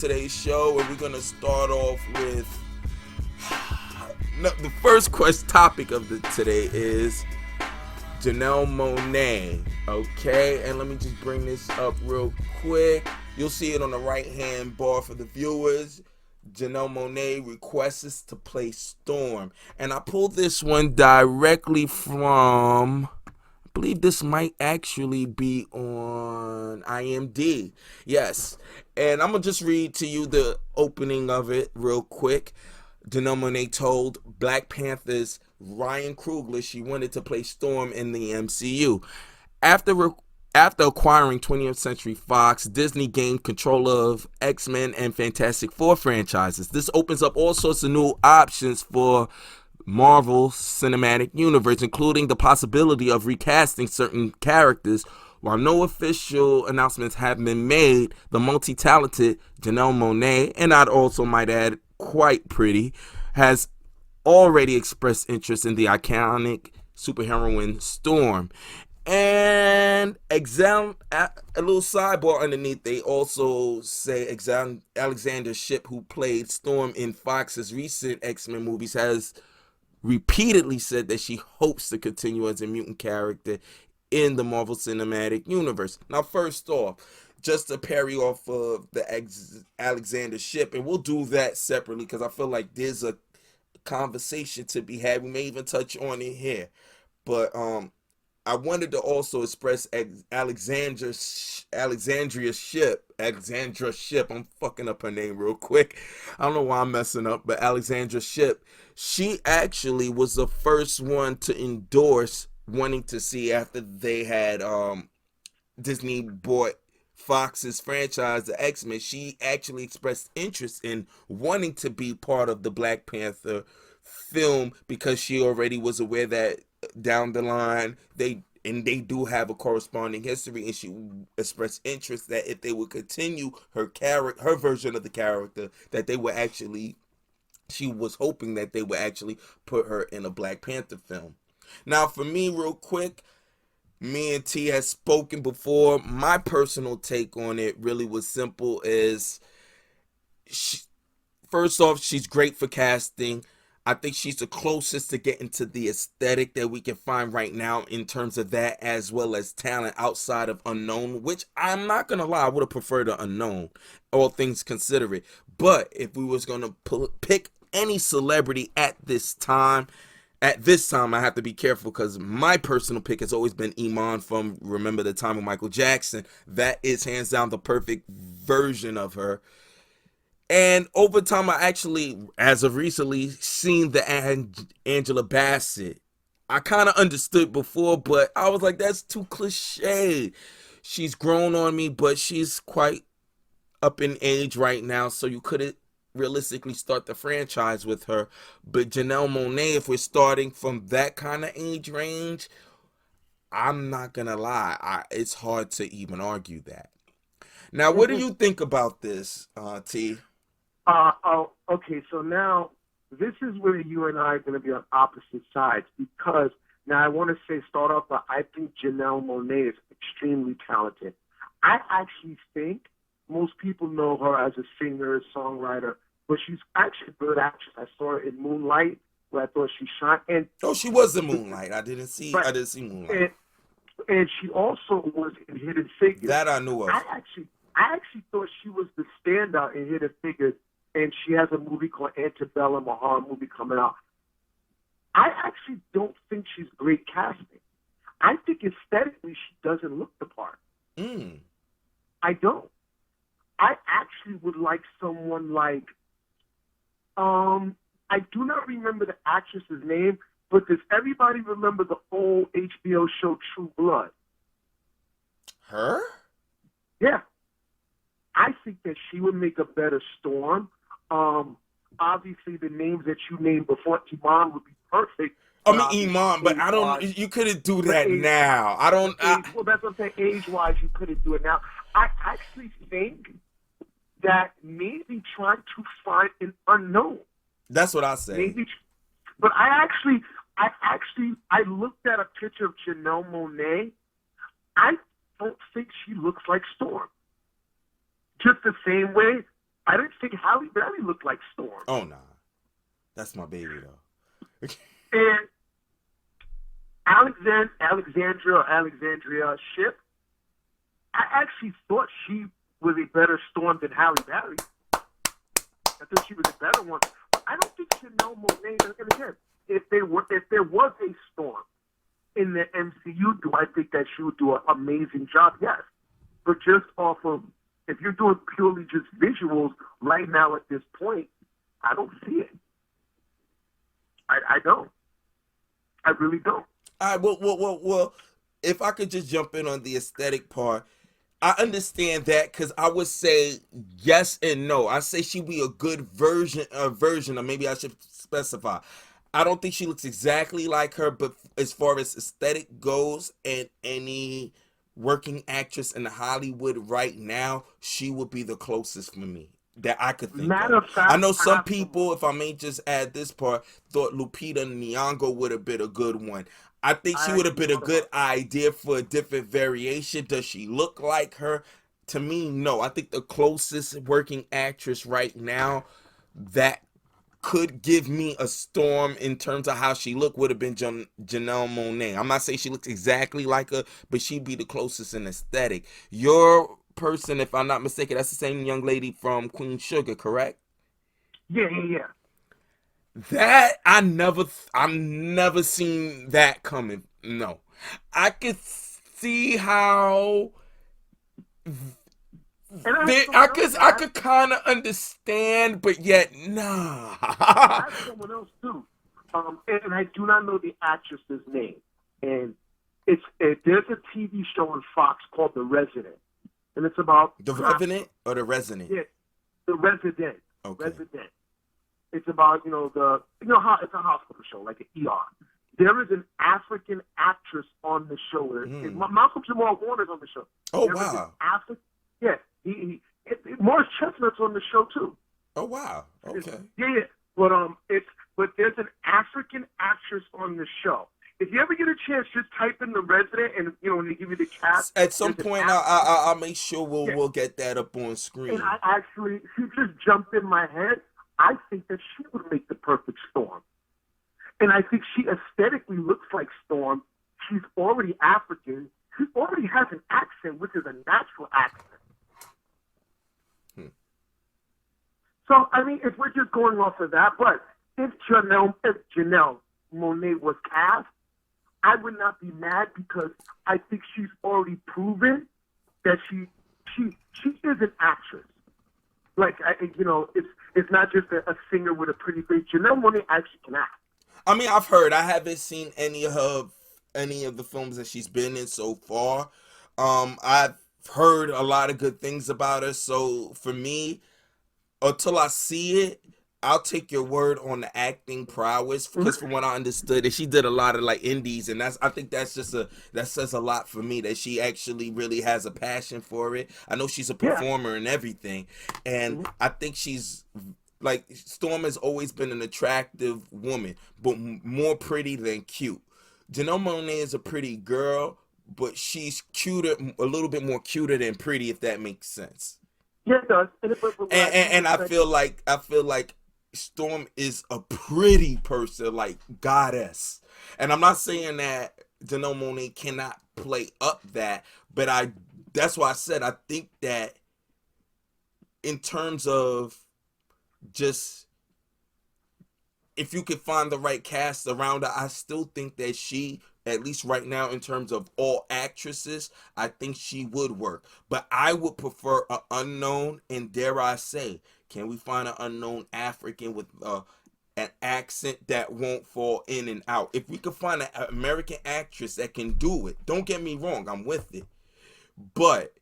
Today's show, and we're gonna start off with the first topic of today is Janelle Monet. Okay, and let me just bring this up real quick. You'll see it on the right hand bar for the viewers. Janelle Monet requests us to play Storm, and I pulled this one directly from, I believe this might actually be on IMDb. Yes. And I'm going to just read to you the opening of it real quick. Janelle Monet told Black Panther's Ryan Coogler she wanted to play Storm in the MCU. After acquiring 20th Century Fox, Disney gained control of X-Men and Fantastic Four franchises. This opens up all sorts of new options for Marvel Cinematic Universe, including the possibility of recasting certain characters. While no official announcements have been made, the multi-talented Janelle Monet, and I'd also might add quite pretty, has already expressed interest in the iconic superheroine Storm. And a little sidebar underneath, they also say Alexander Shipp, who played Storm in Fox's recent X-Men movies, has repeatedly said that she hopes to continue as a mutant character in the Marvel Cinematic Universe. Now, first off, just to parry off of the Alexander Shipp, and we'll do that separately because I feel like there's a conversation to be had. We may even touch on it here, but I wanted to also express Alexandra Shipp. I'm fucking up her name real quick. I don't know why I'm messing up, but Alexandra Shipp, she actually was the first one to endorse wanting to see, after they had Disney bought Fox's franchise, the X-Men, she actually expressed interest in wanting to be part of the Black Panther film because she already was aware that down the line they do have a corresponding history, and she expressed interest that if they would continue her version of the character, that they would actually, she was hoping that they would actually put her in a Black Panther film. Now, for me, real quick, me and T has spoken before. My personal take on it really was simple: is first off, she's great for casting. I think she's the closest to getting to the aesthetic that we can find right now in terms of that, as well as talent outside of Unknown, which I'm not gonna lie, I would have preferred an Unknown, all things considered. But if we was gonna pick any celebrity at this time, I have to be careful because my personal pick has always been Iman from Remember the Time of Michael Jackson. That is hands down the perfect version of her. And over time, I actually, as of recently, seen the Angela Bassett. I kind of understood before, but I was like, that's too cliche. She's grown on me, but she's quite up in age right now, so you couldn't realistically start the franchise with her. But Janelle Monet, if we're starting from that kind of age range, I'm not gonna lie, it's hard to even argue that. Now, what do you think about this, T? Okay, so now this is where you and I are going to be on opposite sides, because now I want to start off by, I think Janelle Monet is extremely talented. I actually think most people know her as a singer, songwriter, but she's actually a good actress. I saw her in Moonlight, where I thought she shot. And she was in Moonlight. I didn't see Moonlight. And she also was in Hidden Figures. That I knew of. I actually thought she was the standout in Hidden Figures, and she has a movie called Antebellum, a horror movie coming out. I actually don't think she's great casting. I think aesthetically she doesn't look the part. I don't. I actually would like someone like, I do not remember the actress's name, but does everybody remember the old HBO show True Blood? Her? Yeah. I think that she would make a better Storm. Obviously, the names that you named before, Iman would be perfect. I mean, Iman, but I don't. You couldn't do that now. I don't. Well, that's what I'm saying. Age-wise, you couldn't do it now. I actually think that maybe trying to find an Unknown. That's what I say. Maybe, but I looked at a picture of Janelle Monet. I don't think she looks like Storm. Just the same way I didn't think Halle Berry looked like Storm. Oh nah, that's my baby though. And Alexandria Shipp, I actually thought she was a better Storm than Halle Berry. I thought she was a better one. I don't think Janelle Monet, and again, if there was a Storm in the MCU, do I think that she would do an amazing job? Yes. But just off of, if you're doing purely just visuals right now at this point, I don't see it. I don't. I really don't. All right, well, if I could just jump in on the aesthetic part, I understand that because I would say yes and no. I say she'd be a good version, or maybe I should specify. I don't think she looks exactly like her, but as far as aesthetic goes, and any working actress in Hollywood right now, she would be the closest for me that I could think of. I know some people, if I may just add this part, thought Lupita Nyong'o would have been a good one. I think she would have been a good idea for a different variation. Does she look like her? To me, no. I think the closest working actress right now that could give me a Storm in terms of how she looked would have been Janelle Monet. I'm not saying she looks exactly like her, but she'd be the closest in aesthetic. Your person, if I'm not mistaken, that's the same young lady from Queen Sugar, correct? Yeah. That I've never seen that coming. No, I could see how. I could kind of understand, but yet nah. I have someone else too, and I do not know the actress's name. And there's a TV show on Fox called The Resident, and it's about The Revenant or The Resident. Yeah, The Resident. Okay. Resident. It's about how it's a hospital show, like an ER. There is an African actress on the show. Malcolm Jamal Warner's on the show. Oh wow. Yeah, Morris Chestnut's on the show too. Oh wow. Okay. Yeah. But there's an African actress on the show. If you ever get a chance, just type in The Resident, and when they give you the cast. At some point, I'll make sure we'll get that up on screen. And she just jumped in my head. I think that she would make the perfect Storm. And I think she aesthetically looks like Storm. She's already African. She already has an accent, which is a natural accent. So, I mean, if we're just going off of that, but if Janelle Monet was cast, I would not be mad because I think she's already proven that she is an actress. Like, it's not just a singer with a pretty face. Janelle Monet actually can act. I mean, I've heard. I haven't seen any of the films that she's been in so far. I've heard a lot of good things about her. So for me, until I see it, I'll take your word on the acting prowess, because from what I understood, that she did a lot of like indies, and I think that says a lot for me, that she actually really has a passion for it. I know she's a performer and everything, and I think she's like, Storm has always been an attractive woman, but more pretty than cute. Janelle Monet is a pretty girl, but she's cuter, a little bit more cuter than pretty, if that makes sense. Yeah, it does. And I feel like Storm is a pretty person, like goddess. And I'm not saying that Janelle Monet cannot play up that, but that's why I said I think that in terms of just, if you could find the right cast around her, I still think that she, at least right now in terms of all actresses, I think she would work. But I would prefer an unknown, and dare I say, can we find an unknown African with an accent that won't fall in and out? If we could find an American actress that can do it, don't get me wrong, I'm with it. But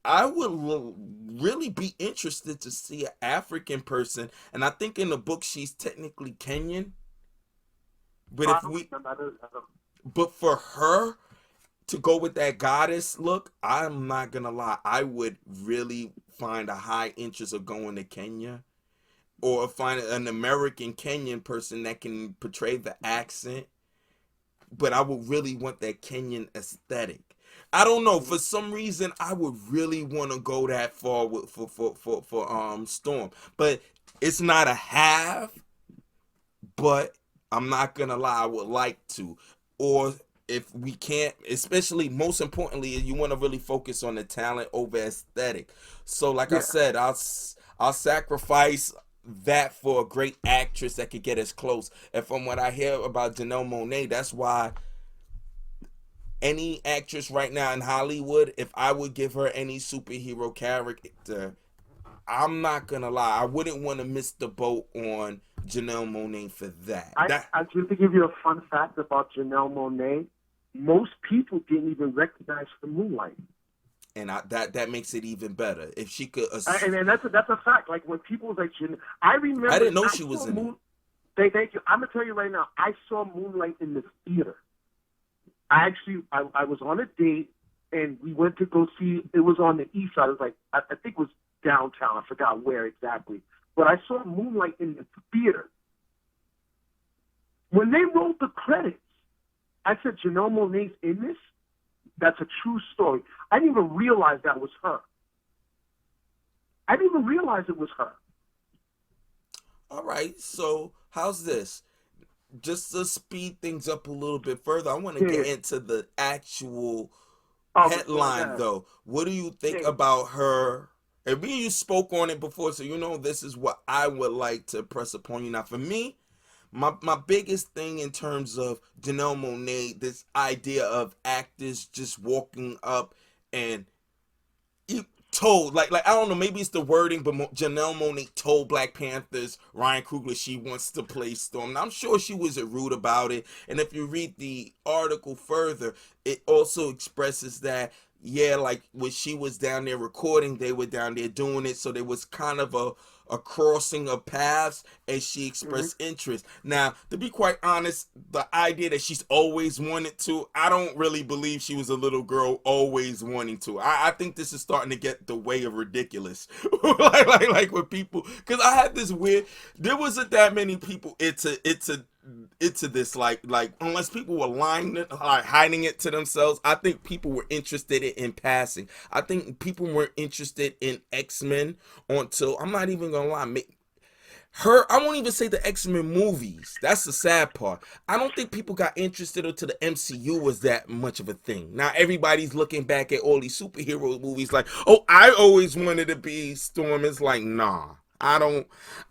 I would really be interested to see an African person, and I think in the book she's technically Kenyan. But but for her to go with that goddess look, I'm not gonna lie, I would really find a high interest of going to Kenya, or find an American Kenyan person that can portray the accent. But I would really want that Kenyan aesthetic. I don't know. For some reason, I would really want to go that far with for Storm, but it's not a have. But I'm not gonna lie, I would like to. Or if we can't, especially most importantly, you want to really focus on the talent over aesthetic. So, like I Yeah, said, I'll sacrifice that for a great actress that could get us close. And from what I hear about Janelle Monet, that's why any actress right now in Hollywood, if I would give her any superhero character, I'm not gonna lie, I wouldn't want to miss the boat on Janelle Monet for that. Just to give you a fun fact about Janelle Monet, most people didn't even recognize her Moonlight. And that makes it even better if she could. And that's a fact. Like when people was like, I remember. I didn't know she was in it. Thank you. I'm gonna tell you right now. I saw Moonlight in the theater. I was on a date and we went to go see. It was on the east side. It was like I think it was downtown. I forgot where exactly. But I saw Moonlight in the theater. When they rolled the credits, I said, Janelle Monet's in this? That's a true story. I didn't even realize that was her. I didn't even realize it was her. All right, so how's this? Just to speed things up a little bit further, I want to get into the actual headline, though. What do you think about her? And you spoke on it before, so you know this is what I would like to press upon you. Now, for me, my biggest thing in terms of Janelle Monet, this idea of actors just walking up and told, like I don't know, maybe it's the wording, but Janelle Monet told Black Panther's Ryan Coogler she wants to play Storm. Now, I'm sure she wasn't rude about it, and if you read the article further, it also expresses that, yeah, like when she was down there recording, they were down there doing it, so there was kind of a crossing of paths, and she expressed interest. Now, to be quite honest, the idea that she's always wanted to, I don't really believe she was a little girl always wanting to. I think this is starting to get the way of ridiculous. like with people, because I had this weird, there wasn't that many people into this, like unless people were lying, like hiding it to themselves. I think people were interested in passing. I think people weren't interested in X-Men until, I'm not even gonna lie, I won't even say the X-Men movies. That's the sad part. I don't think people got interested until the MCU was that much of a thing. Now everybody's looking back at all these superhero movies like, oh, I always wanted to be Storm. It's like, nah. I don't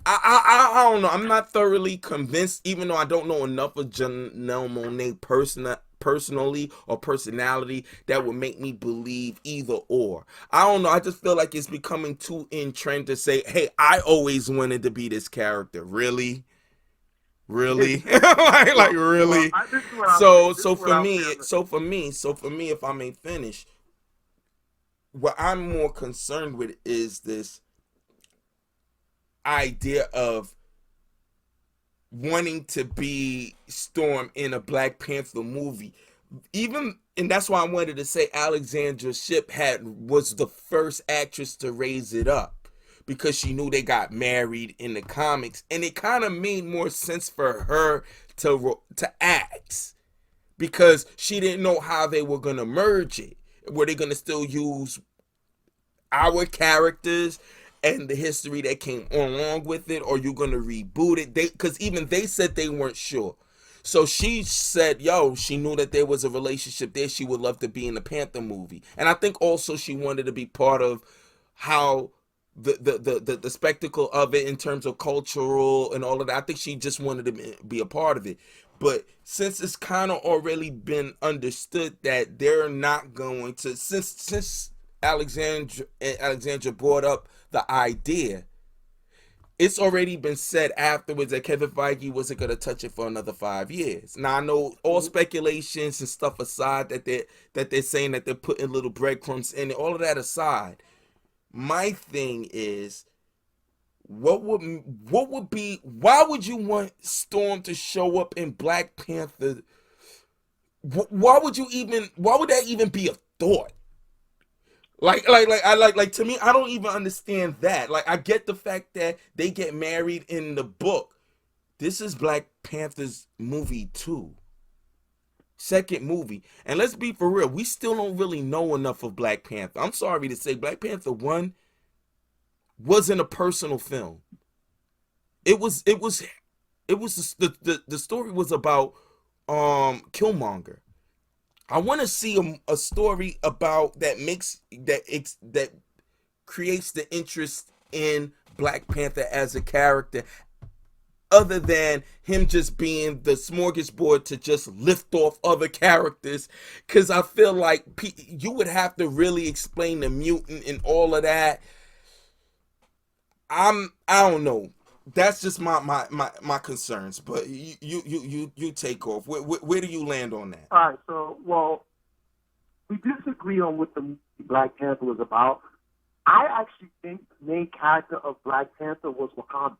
know. I'm not thoroughly convinced, even though I don't know enough of Janelle Monet personally or personality that would make me believe either or. I don't know. I just feel like it's becoming too in trend to say, hey, I always wanted to be this character. Really? Really? like really? So for me, if I may finish, what I'm more concerned with is this idea of wanting to be Storm in a Black Panther movie. And that's why I wanted to say Alexandra Shipp was the first actress to raise it up, because she knew they got married in the comics, and it kind of made more sense for her to ask, because she didn't know how they were going to merge it. Were they going to still use our characters and the history that came along with it, or you gonna reboot it? Because even they said they weren't sure. So she said, she knew that there was a relationship there. She would love to be in the Panther movie. And I think also she wanted to be part of how the spectacle of it in terms of cultural and all of that. I think she just wanted to be a part of it. But since it's kind of already been understood that they're not going to, since Alexandra brought up the idea, it's already been said afterwards that Kevin Feige wasn't going to touch it for another 5 years. Now, I know all speculations and stuff aside, that they're saying that they're putting little breadcrumbs in it. All of that aside, my thing is, why would you want Storm to show up in Black Panther? Why would that even be a thought? Like to me, I don't even understand that. Like, I get the fact that they get married in the book. This is Black Panther's movie too. second movie. And let's be for real, we still don't really know enough of Black Panther. I'm sorry to say, Black Panther 1 wasn't a personal film. The story was about Killmonger. I want to see a story about that creates the interest in Black Panther as a character, other than him just being the smorgasbord to just lift off other characters. Because I feel like you would have to really explain the mutant and all of that. I don't know. That's just my concerns. But you take off. Where do you land on that? All right. So, well, we disagree on what the Black Panther was about. I actually think the main character of Black Panther was Wakanda.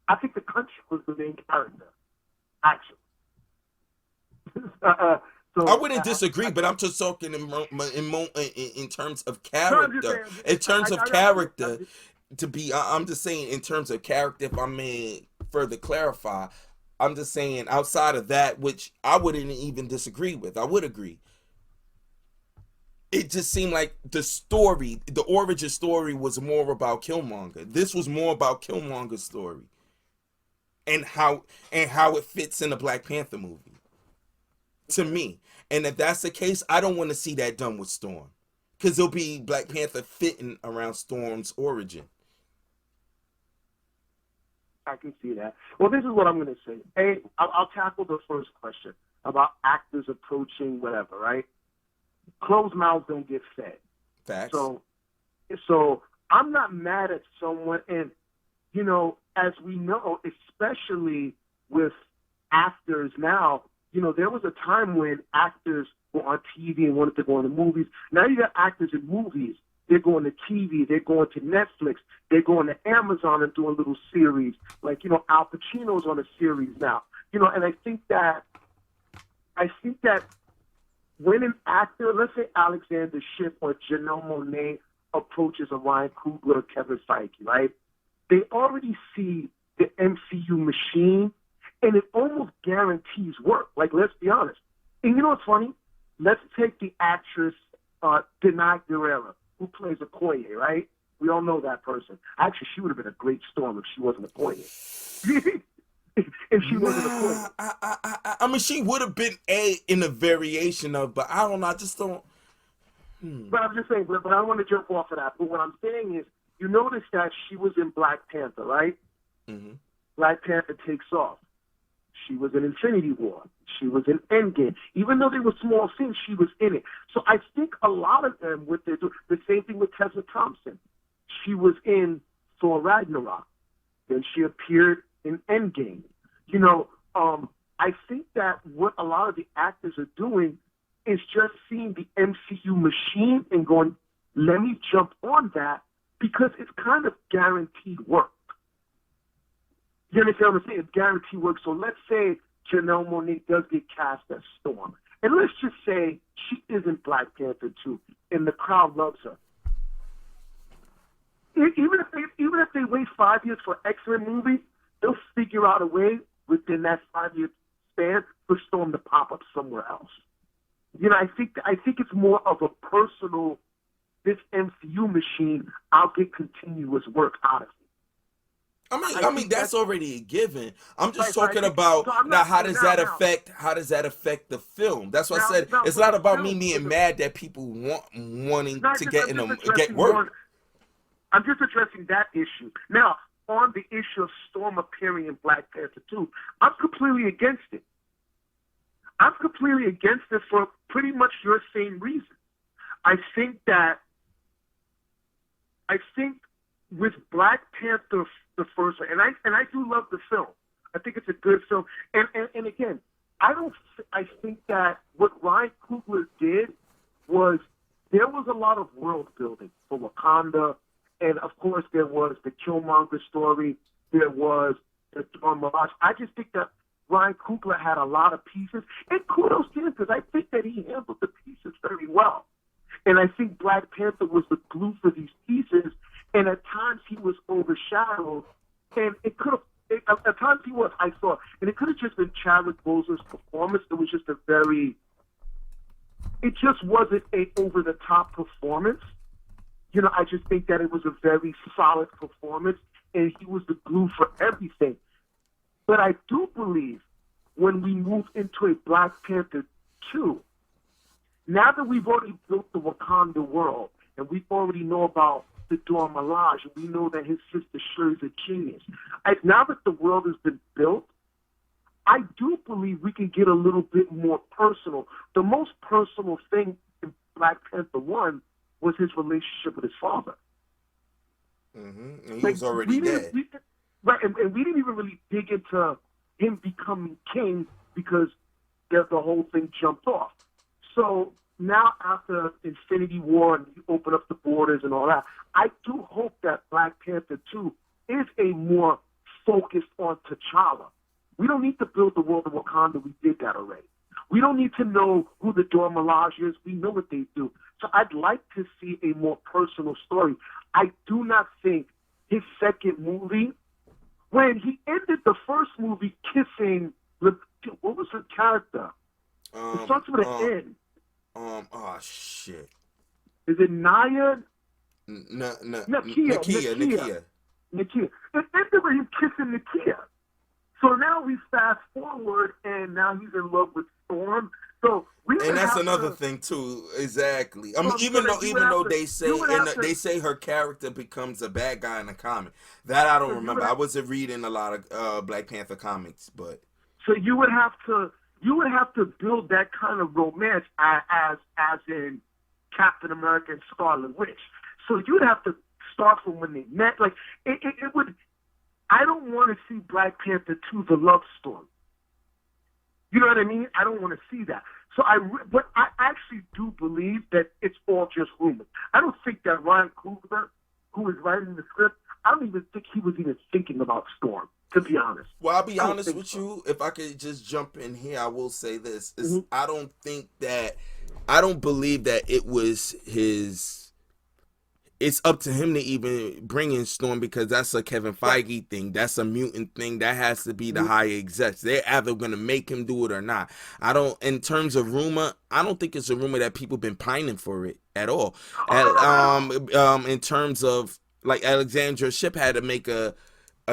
I think the country was the main character, actually. So I wouldn't disagree, but I'm just talking in terms of character. In terms of character, I'm just saying in terms of character, if I may further clarify, I'm just saying outside of that, which I wouldn't even disagree with, I would agree. It just seemed like the origin story was more about Killmonger. This was more about Killmonger's story. And how it fits in the Black Panther movie, to me. And if that's the case, I don't want to see that done with Storm, because it'll be Black Panther fitting around Storm's origin. I can see that. Well, this is what I'm going to say. Hey, I'll tackle the first question about actors approaching whatever, right? Closed mouths don't get fed. Facts. So I'm not mad at someone, and you know, as we know, especially with actors now, you know, there was a time when actors were on TV and wanted to go into movies. Now you got actors in movies. They're going to TV. They're going to Netflix. They're going to Amazon and doing little series. Like, you know, Al Pacino's on a series now. You know, and I think that when an actor, let's say Alexander Shipp or Janelle Monet approaches a Ryan Coogler or Kevin Feige, right? They already see the MCU machine, and it almost guarantees work. Like, let's be honest. And you know what's funny? Let's take the actress Denai Guerrero, who plays Okoye, right? We all know that person. Actually, she would have been a great Storm if she wasn't Okoye. If she wasn't Okoye. I mean, she would have been in a variation of, but I don't know. I just don't. But I'm just saying, but I don't want to jump off of that. But what I'm saying is, you notice that she was in Black Panther, right? Mm-hmm. Black Panther takes off. She was in Infinity War. She was in Endgame. Even though they were small scenes, she was in it. So I think a lot of them, what they do, the same thing with Tessa Thompson. She was in Thor Ragnarok. Then she appeared in Endgame. You know, I think that what a lot of the actors are doing is just seeing the MCU machine and going, let me jump on that, because it's kind of guaranteed work. You understand what I'm saying? It's guaranteed work. So let's say Janelle Monet does get cast as Storm. And let's just say she isn't Black Panther 2, and the crowd loves her. Even if they wait 5 years for X-Men movie, they'll figure out a way within that 5-year span for Storm to pop up somewhere else. You know, I think it's more of a personal, this MCU machine, I'll get continuous work out of it. I mean that's already a given. I'm just talking about now. How does that affect the film? That's why I said it's not about me being mad that people wanting to get work. I'm just addressing that issue. Now, on the issue of Storm appearing in Black Panther 2, I'm completely against it. I'm completely against it for pretty much your same reason. I think with Black Panther, the first one, and I do love the film. I think it's a good film. And again, I think that what Ryan Coogler did was there was a lot of world building for Wakanda, and of course there was the Killmonger story. There was the Dora Milaje. I just think that Ryan Coogler had a lot of pieces, and kudos to him, because I think that he handled the pieces very well. And I think Black Panther was the glue for these pieces, and at times he was overshadowed, and it could have At times he was. I saw, and it could have just been Chadwick Boseman's performance. It was just a very. It just wasn't a over the top performance. You know, I just think that it was a very solid performance, and he was the glue for everything. But I do believe when we move into a Black Panther 2, now that we've already built the Wakanda world, and we already know about the Dora Milaje, and we know that his sister Shuri's a genius. Now that the world has been built, I do believe we can get a little bit more personal. The most personal thing in Black Panther 1 was his relationship with his father. Mm-hmm. And he was already dead. Right, and we didn't even really dig into him becoming king because the whole thing jumped off. So now after Infinity War and you open up the borders and all that, I do hope that Black Panther 2 is a more focused on T'Challa. We don't need to build the world of Wakanda. We did that already. We don't need to know who the Dora Milaje is. We know what they do. So I'd like to see a more personal story. I do not think his second movie, when he ended the first movie kissing, what was her character? It starts with an N. Oh shit. Is it Naya? Nakia. It ended with him kissing Nakia. So now we fast forward, and now he's in love with Storm. So and that's another thing too. Exactly. I mean, even though they say her character becomes a bad guy in the comic, that I don't remember. I wasn't reading a lot of Black Panther comics, but so you would have to build that kind of romance as in Captain America and Scarlet Witch. So you'd have to start from when they met. Like it would. I don't want to see Black Panther 2, the love story. You know what I mean? I don't want to see that. But I actually do believe that it's all just rumors. I don't think that Ryan Coogler, who is writing the script, I don't even think he was even thinking about Storm, to be honest. Well, I'll be honest with you. If I could just jump in here, I will say this. I don't believe that it was his... It's up to him to even bring in Storm because that's a Kevin Feige thing. That's a mutant thing. That has to be the high execs. They're either going to make him do it or not. In terms of rumor, I don't think it's a rumor that people been pining for it at all. In terms of, like, Alexandra Shipp had to make a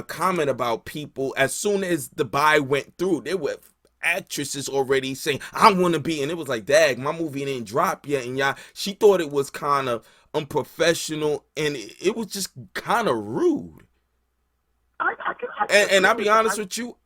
comment about people as soon as the buy went through. There were actresses already saying, I want to be, and it was like, dag, my movie didn't drop yet, and she thought it was kind of unprofessional, and it was just kind of rude. And I'll be honest with you,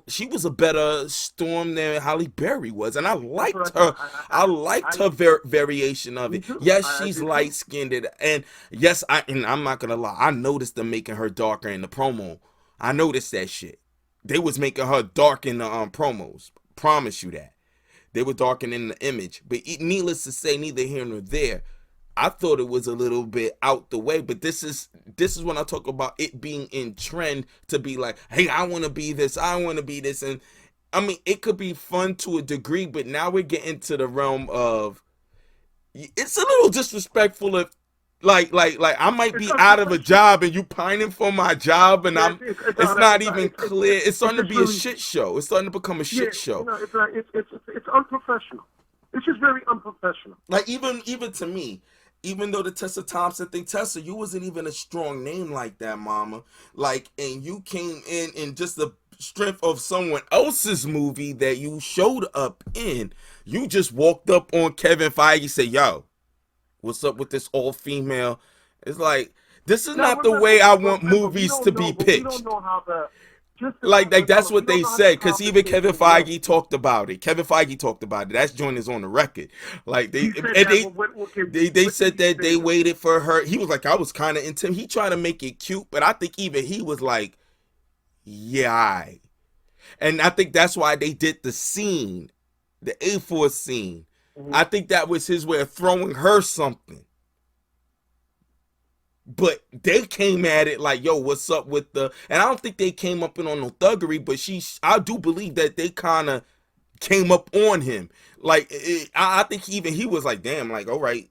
she was a better Storm than Halle Berry was, and I liked her. I liked her variation of it. Yes, she's light skinned, and yes, I'm not gonna lie, I noticed them making her darker in the promo. I noticed that shit. They was making her dark in the promos. Promise you that. They were darkening the image. But needless to say, neither here nor there. I thought it was a little bit out the way, but this is when I talk about it being in trend to be like, hey, I want to be this, I want to be this. And I mean, it could be fun to a degree, but now we're getting to the realm of, it's a little disrespectful if, like I might be out of a job and you pining for my job, and it's not even clear. It's starting to be a shit show. It's starting to become a shit show. It's unprofessional. It's just very unprofessional. Like even to me, even though the Tessa Thompson thing, Tessa, you wasn't even a strong name like that, mama. Like, and you came in just the strength of someone else's movie that you showed up in. You just walked up on Kevin Feige, say, yo, what's up with this all-female? It's like, this is not the way I want movies to be pitched. We don't know how the... Like that's what they said, because even Kevin Feige talked about it. That joint is on the record. Like they said that they waited for her. He was like, I was kind of into him. He tried to make it cute, but I think even he was like, yeah. And I think that's why they did the scene, the A4 scene. Mm-hmm. I think that was his way of throwing her something. But they came at it like, yo, what's up with the... And I don't think they came up in on no thuggery, but I do believe that they kind of came up on him. Like, I think even he was like, damn, like, all right.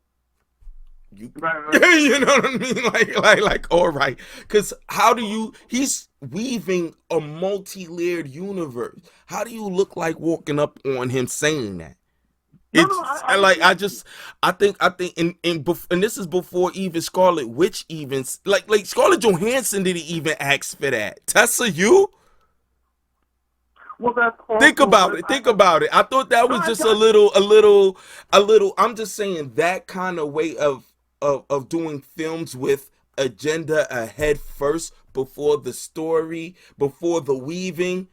You, Right. you know what I mean? Like, all right. Because he's weaving a multi-layered universe. How do you look like walking up on him saying that? No, It's I like agree with you. I think and this is before even Scarlet Witch even like Scarlett Johansson didn't even ask for that. Tessa, you Well, that's think also about what it. Think about it. I thought that no, was I just got a little. I'm just saying that kind of way of doing films with agenda ahead first before the story, before the weaving.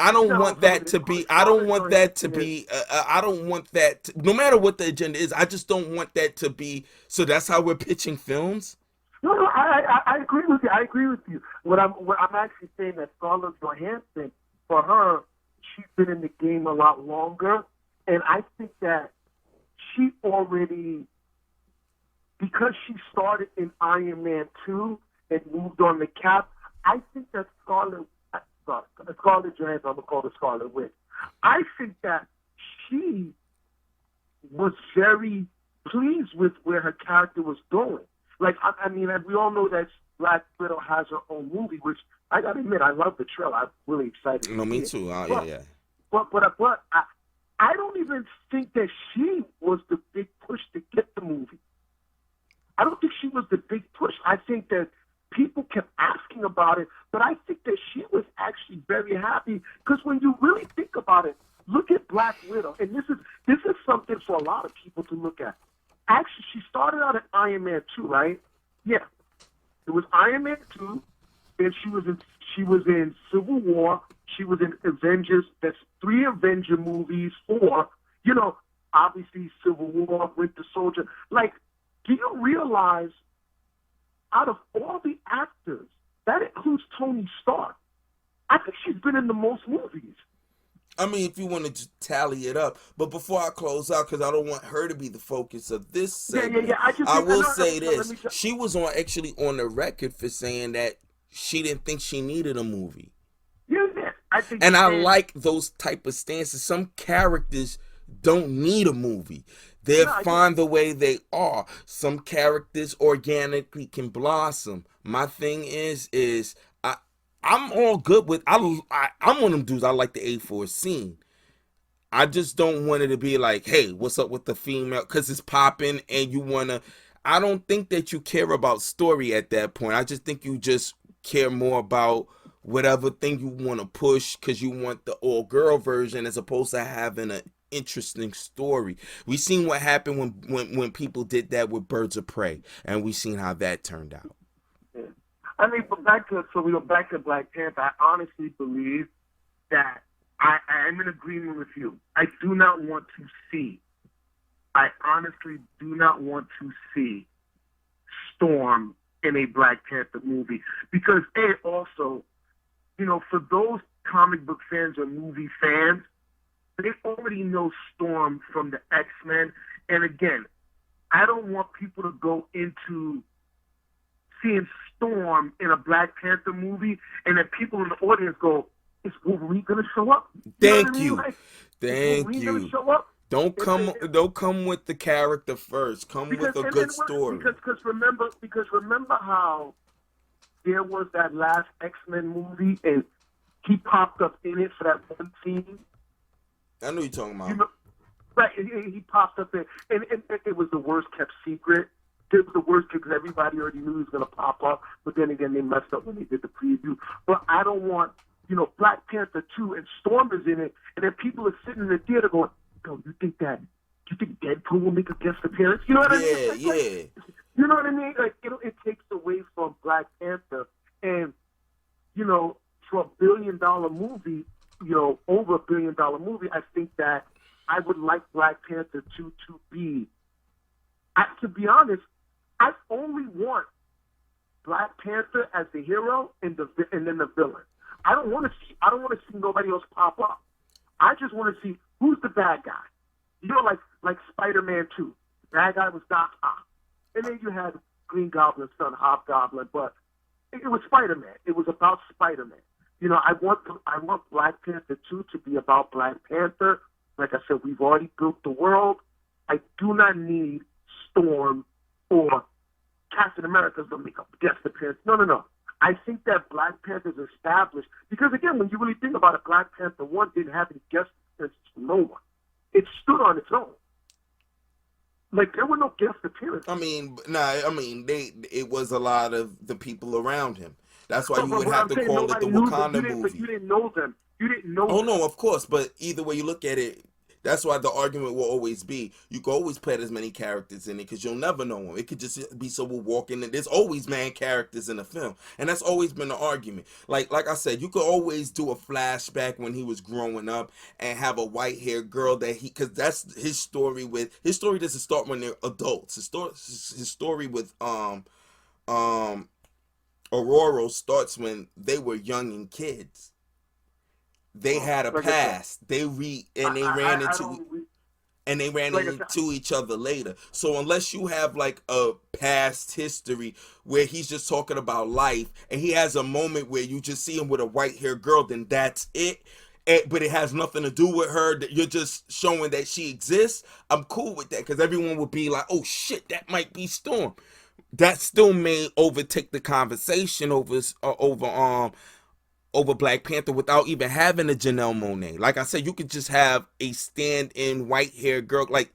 I don't no. want So that to be. I don't Scarlett want that to Johansson is be. I don't want that. No matter what the agenda is, I just don't want that to be. So that's how we're pitching films. no. I agree with you. I agree with you. What I'm actually saying that Scarlett Johansson, for her, she's been in the game a lot longer, and I think that she already, because she started in Iron Man 2 and moved on to Cap. I think that Scarlett Johansson, I'm gonna call her Scarlet Witch. I think that she was very pleased with where her character was going. Like, I mean, we all know that Black Widow has her own movie, which I gotta admit, I love the trailer. I'm really excited. No, to me see it. too. Yeah, But, yeah. but I don't even think that she was the big push to get the movie. I don't think she was the big push. I think that people kept asking about it, but I think that she was actually very happy because when you really think about it, look at Black Widow, and this is something for a lot of people to look at. Actually, she started out at Iron Man 2, right? Yeah, it was Iron Man 2, and she was in Civil War. She was in Avengers. That's 3 Avenger movies. 4, obviously Civil War, Winter Soldier. Like, do you realize out of all the actors, that includes Tony Stark, I think she's been in the most movies. I mean, if you wanted to tally it up, but before I close out, because I don't want her to be the focus of this Yeah. segment, I just I think, will no, say let this: me just, she was actually on the record for saying that she didn't think she needed a movie. yeah. I think, And I and like those type of stances. Some characters don't need a movie. They're no, I get fine the way they are. Some characters organically can blossom. My thing is I'm all good with I'm one of them dudes. I like the A4 scene. I just don't want it to be like, hey, what's up with the female? Because it's popping and you want to. I don't think that you care about story at that point. I just think you just care more about whatever thing you want to push because you want the all girl version as opposed to having an interesting story. We seen what happened when people did that with Birds of Prey, and we seen how that turned out. yeah. I mean, but we go back to Black Panther. I honestly believe that I am in agreement with you. I do not want to see. I honestly do not want to see Storm in a Black Panther movie because also, for those comic book fans or movie fans, they already know Storm from the X-Men. And again, I don't want people to go into seeing Storm in a Black Panther movie and then people in the audience go, is Wolverine going to show up? Thank I mean? you. Like, is Thank Wolverine going to you. show up? Don't come with the character first. Come Because, with a good story. because remember how there was that last X-Men movie and he popped up in it for that one scene? I know you're talking about. Right, he popped up there, and it was the worst kept secret. It was the worst because everybody already knew he was going to pop up, but then again, they messed up when they did the preview. But I don't want, Black Panther 2 and Storm is in it, and then people are sitting in the theater going, "Yo, you think Deadpool will make a guest appearance?" You know what I mean? Yeah. You know what I mean? Like, it takes away from Black Panther, and for $1 billion movie, over $1 billion movie, I think that I would like Black Panther 2 to be. To be honest, I only want Black Panther as the hero and then the villain. I don't want to see nobody else pop up. I just want to see who's the bad guy. Like Spider-Man 2. The bad guy was Doc Ock. And then you had Green Goblin's son, Hobgoblin, but it was Spider-Man. It was about Spider-Man. I want Black Panther 2 to be about Black Panther. Like I said, we've already built the world. I do not need Storm or Captain America's going to make a guest appearance. No. I think that Black Panther's established because, again, when you really think about it, Black Panther 1 didn't have any guest appearances from no one. It stood on its own. Like, there were no guest appearances. It was a lot of the people around him. That's why you would have to call it the Wakanda movie. But you didn't know them. You didn't know them. No, of course. But either way you look at it, that's why the argument will always be, you can always put as many characters in it because you'll never know them. It could just be someone walking in. There's always man characters in a film. And that's always been the argument. Like I said, you could always do a flashback when he was growing up and have a white-haired girl because that's his story doesn't start when they're adults. His story with Aurora starts when they were young and kids. They had a past. They ran into each other later. So unless you have like a past history where he's just talking about life and he has a moment where you just see him with a white-haired girl, then that's it. But it has nothing to do with her. You're just showing that she exists. I'm cool with that because everyone would be like, "Oh shit, that might be Storm." That still may overtake the conversation over Black Panther without even having a Janelle Monet. Like I said, you could just have a stand-in white-haired girl. Like,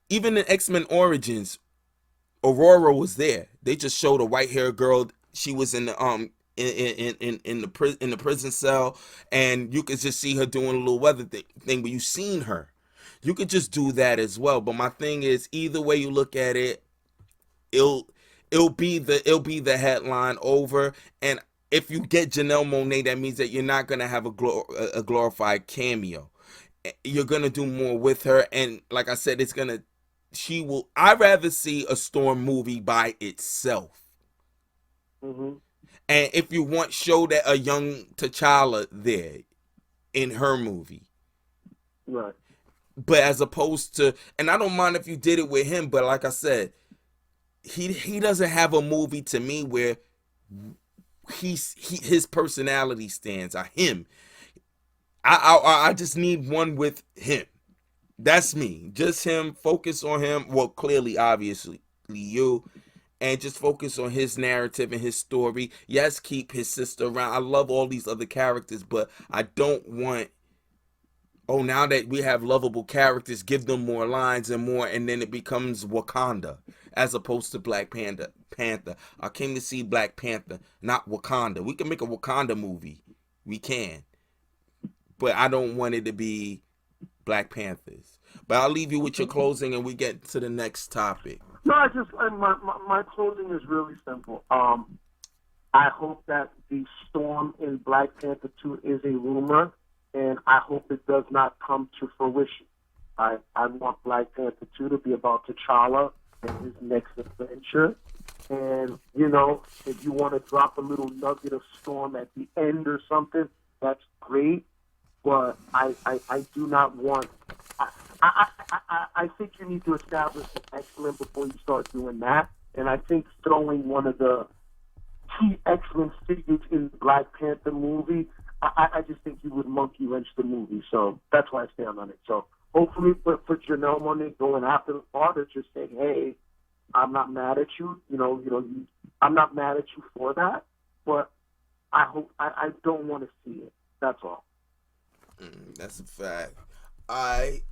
even in X-Men Origins, Aurora was there. They just showed a white-haired girl. She was in the in the prison cell, and you could just see her doing a little weather thing, but you seen her. You could just do that as well. But my thing is, either way you look at it, it'll be the headline over. And if you get Janelle Monet, that means that you're not gonna have a glorified cameo. You're gonna do more with her, and like I said, I'd rather see a Storm movie by itself. Mm-hmm. And if you want, show that a young T'Challa there in her movie, right? But as opposed to, and I don't mind if you did it with him, but like I said, he doesn't have a movie to me where his personality stands out. Him, I just need one with him. That's me. Just him. Focus on him. Well, clearly, obviously, you, and just focus on his narrative and his story. Yes, keep his sister around. I love all these other characters, but I don't want. Oh, now that we have lovable characters, give them more lines and more, and then it becomes Wakanda as opposed to Black Panther. I came to see Black Panther, not Wakanda. We can make a Wakanda movie. We can. But I don't want it to be Black Panthers. But I'll leave you with your closing and we get to the next topic. No, my closing is really simple. I hope that the Storm in Black Panther 2 is a rumor, and I hope it does not come to fruition. I want Black Panther 2 to be about T'Challa and his next adventure. And, if you want to drop a little nugget of Storm at the end or something, that's great. But I do not want... I think you need to establish an X-Men before you start doing that. And I think throwing one of the key X-Men figures in the Black Panther movie, I just think you would monkey wrench the movie. So that's why I stand on it. So hopefully for Janelle Monet going after the father, just saying, hey, I'm not mad at you. I'm not mad at you for that. But I don't want to see it. That's all. That's a fact. I